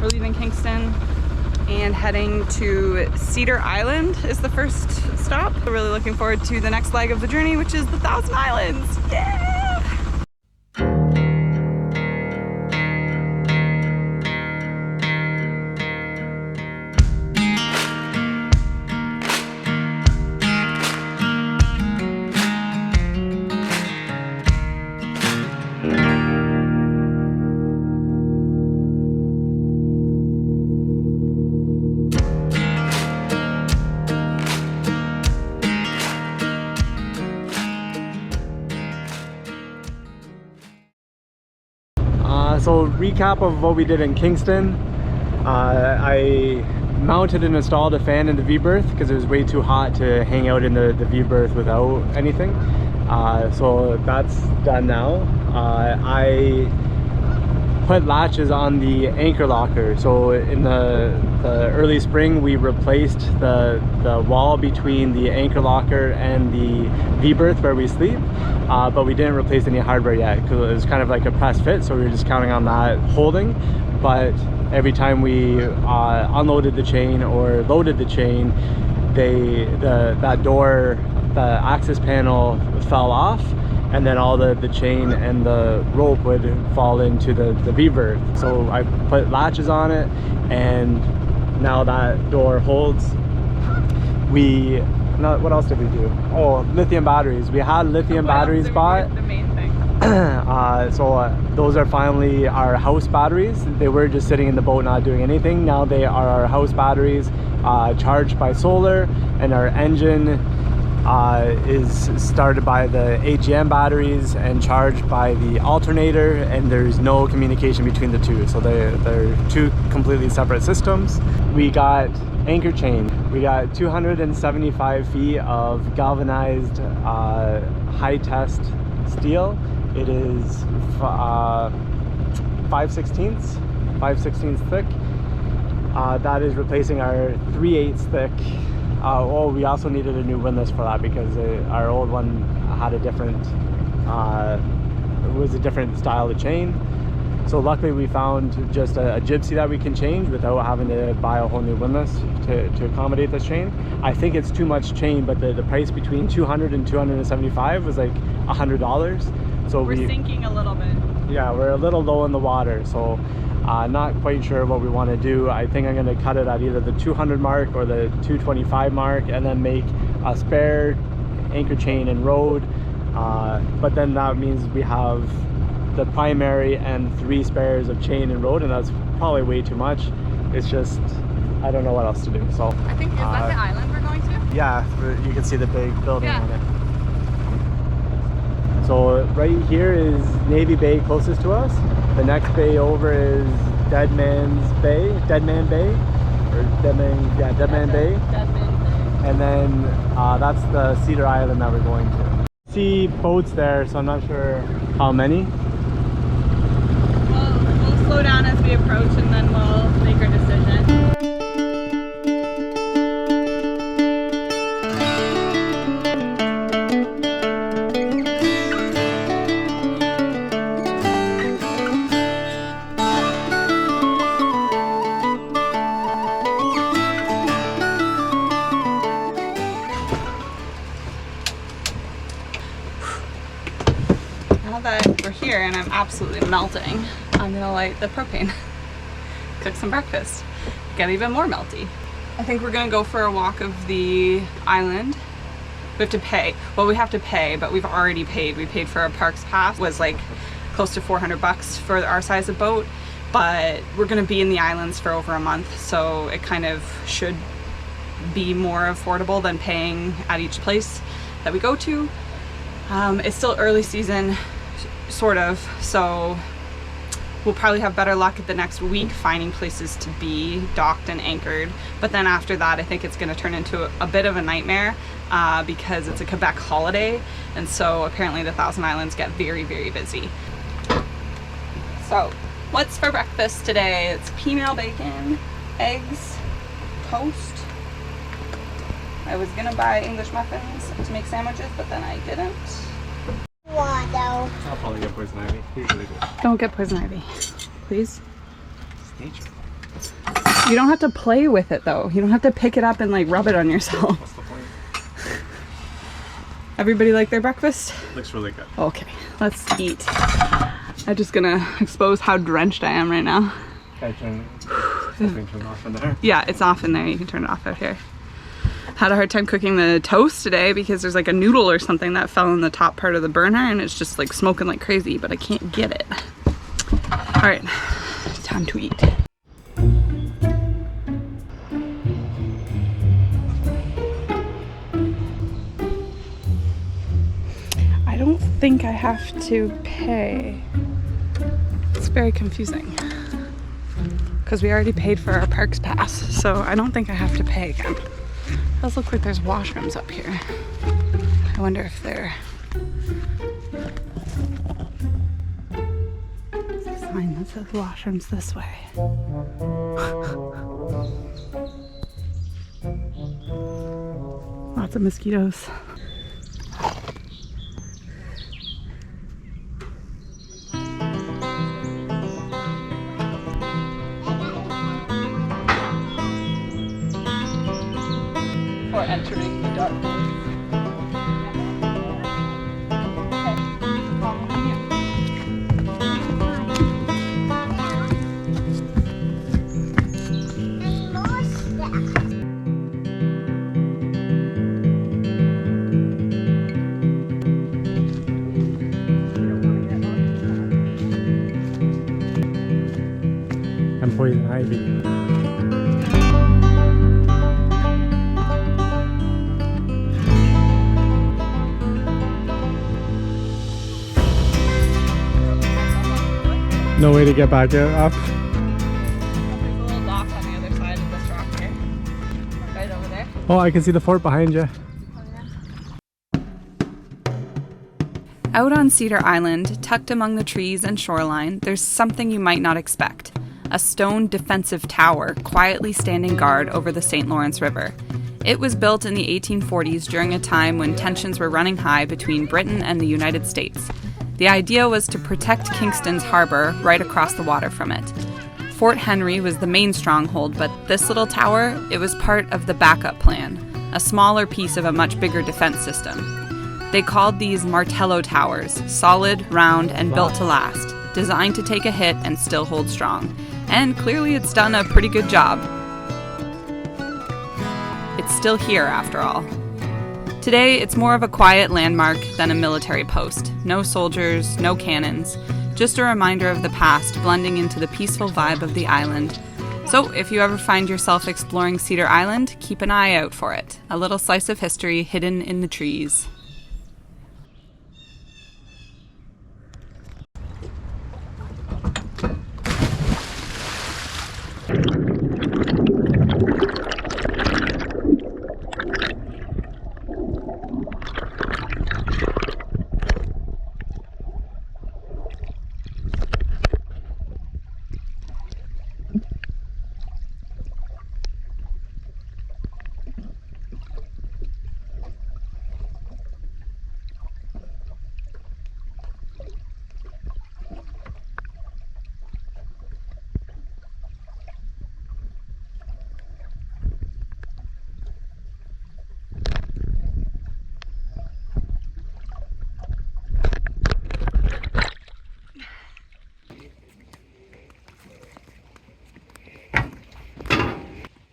We're leaving Kingston and heading to Cedar Island is the first stop. We're really looking forward to the next leg of the journey, which is the 1,000 Islands. Yeah! So recap of what we did in Kingston. I mounted and installed a fan in the V-berth because it was way too hot to hang out in the V-berth without anything. So that's done now. I put latches on the anchor locker. So in the early spring we replaced the wall between the anchor locker and the V-berth where we sleep, but we didn't replace any hardware yet because it was kind of like a press fit, so we were just counting on that holding. But every time we unloaded the chain or loaded the chain, that door, the access panel fell off, and then all the chain and the rope would fall into the V-berth. So I put latches on it, and now that door holds. What else did we do? Oh, lithium batteries. We had lithium batteries bought. The main thing. Those are finally our house batteries. They were just sitting in the boat not doing anything. Now they are our house batteries, charged by solar, and our engine is started by the AGM batteries and charged by the alternator, and there's no communication between the two, so they're two completely separate systems. We got anchor chain. We got 275 feet of galvanized high test steel. It is 5/16 thick. That is replacing our 3/8 thick. We also needed a new windlass for that because our old one had a different, it was a different style of chain. So luckily we found just a gypsy that we can change without having to buy a whole new windlass to accommodate this chain. I think it's too much chain, but the price between 200 and 275 was like $100. So we're sinking a little bit. Yeah, we're a little low in the water, so not quite sure what we want to do. I think I'm going to cut it at either the 200 mark or the 225 mark, and then make a spare anchor chain and rode. But then that means we have the primary and 3 spares of chain and rode, and that's probably way too much. It's just, I don't know what else to do. So I think, is that the island we're going to? Yeah, you can see the big building on it. So right here is Navy Bay closest to us. The next bay over is Dead Man Bay, or Dead Man Bay. And then that's the Cedar Island that we're going to. See boats there, so I'm not sure how many. We'll slow down as we approach, and then we'll make our decision. Now that we're here and I'm absolutely melting, I'm gonna light the propane, cook some breakfast, get even more melty. I think we're gonna go for a walk of the island. We have to pay. Well, we have to pay, but we've already paid. We paid for our parks pass. It was like close to 400 bucks for our size of boat, but we're gonna be in the islands for over a month, so it kind of should be more affordable than paying at each place that we go to. It's still early season, sort of, so we'll probably have better luck at the next week finding places to be docked and anchored. But then after that, I think it's going to turn into a bit of a nightmare because it's a Quebec holiday, and so apparently the 1,000 Islands get very, very busy. So what's for breakfast today? It's peanut bacon, eggs, toast. I was gonna buy English muffins to make sandwiches, but then I didn't. Why though? I'll probably get poison ivy. Usually do. Don't get poison ivy, please. It's nature. You don't have to play with it though. You don't have to pick it up and like rub it on yourself. What's the point? Everybody like their breakfast? Looks really good. Okay, let's eat. I'm just gonna expose how drenched I am right now. Okay, turn it off in there. Yeah, it's off in there. You can turn it off out here. Had a hard time cooking the toast today because there's like a noodle or something that fell in the top part of the burner and it's just like smoking like crazy, but I can't get it. All right, time to eat. I don't think I have to pay. It's very confusing because we already paid for our parks pass, so I don't think I have to pay again. It does look like there's washrooms up here. I wonder if they're... There's a sign that says washrooms this way. Lots of mosquitoes. For entering the darkness. And poison ivy. No way to get back up. There's a little dock on the other side of this rock here. Right over there. Oh, I can see the fort behind you. Out on Cedar Island, tucked among the trees and shoreline, there's something you might not expect. A stone defensive tower quietly standing guard over the St. Lawrence River. It was built in the 1840s during a time when tensions were running high between Britain and the United States. The idea was to protect Kingston's harbor right across the water from it. Fort Henry was the main stronghold, but this little tower, it was part of the backup plan, a smaller piece of a much bigger defense system. They called these Martello towers, solid, round, and built to last, designed to take a hit and still hold strong. And clearly it's done a pretty good job. It's still here, after all. Today, it's more of a quiet landmark than a military post. No soldiers, no cannons, just a reminder of the past blending into the peaceful vibe of the island. So if you ever find yourself exploring Cedar Island, keep an eye out for it. A little slice of history hidden in the trees.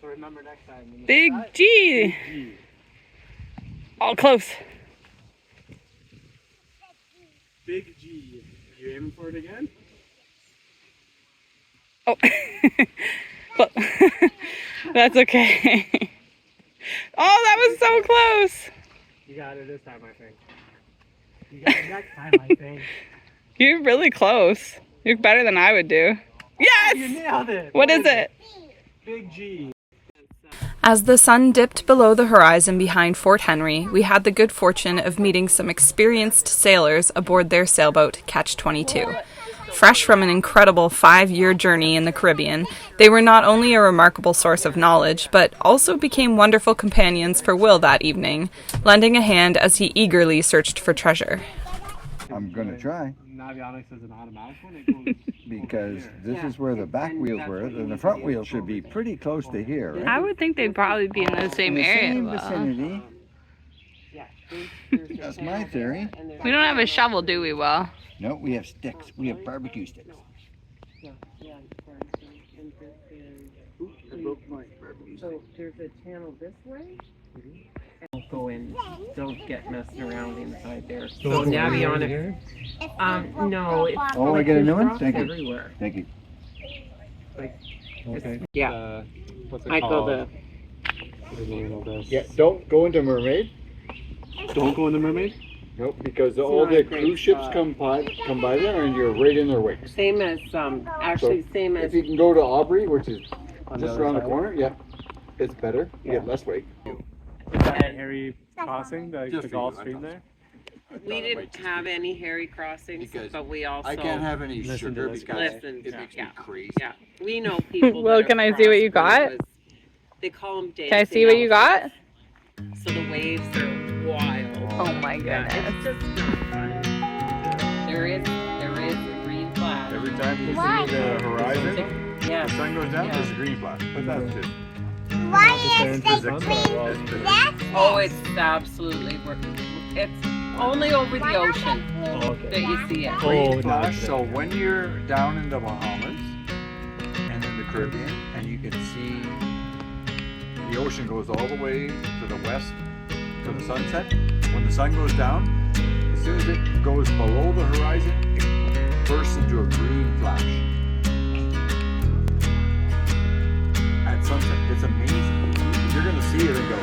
Remember next time. Big G! All close. Big G. You aiming for it again? Oh, well, that's okay. Oh, that was so close. You got it this time, I think. You got it next time, I think. You're really close. You're better than I would do. Yes! You nailed it. What is it? Big G. As the sun dipped below the horizon behind Fort Henry, we had the good fortune of meeting some experienced sailors aboard their sailboat, Catch-22. Fresh from an incredible 5-year journey in the Caribbean, they were not only a remarkable source of knowledge, but also became wonderful companions for Will that evening, lending a hand as he eagerly searched for treasure. I'm gonna try. Navionics is an automatic one. It goes because this is where the back wheels were, and the front wheels should be pretty close to here, right? I would think they'd probably be in the same In the area. same though. vicinity. That's my theory. We don't have a shovel, do we, Will? No, we have sticks. We have barbecue sticks. So there's a channel this way. Don't go in. Don't get messing around inside there. So Navionics. No. It's Oh, I get a new one? cross Thank you. everywhere. Thank you. Okay. Yeah. What's it I go called? the. What's the name of this? Yeah, don't go into Mermaid. Don't go in the Mermaid? Nope, because not all a the great cruise ships spot. come by there and you're right in their wakes. Same as actually same as If you can go to Aubrey, which is On the just other around the side? corner, yeah, it's better. You get less wake. Is that Harry Crossing, the Just for golf you, I stream know. there? we didn't have any Harry crossings, Because but we also I can't have any Listen to sugar this because guy. Listen, it makes yeah. me crazy. Yeah, we know people. Well, that can have I see what you crossed got? because They call them days. Can I see what you got? So the waves are wild. Oh my Yeah, goodness. it's just not fun. There is a green flag. Every time you Why? see the horizon, Yeah. the sun goes down, Yeah. there's a green flash. But that's just Why is Just the in green? physics. That's Oh, it's absolutely it's only over the ocean Oh, that okay. you see it. Oh, green no, flash. it's So when you're down in the Bahamas and in the Caribbean, and you can see the ocean goes all the way to the west to the sunset. When the sun goes down, as soon as it goes below the horizon, it bursts into a green flash. At sunset, it's amazing. You're gonna see it and go,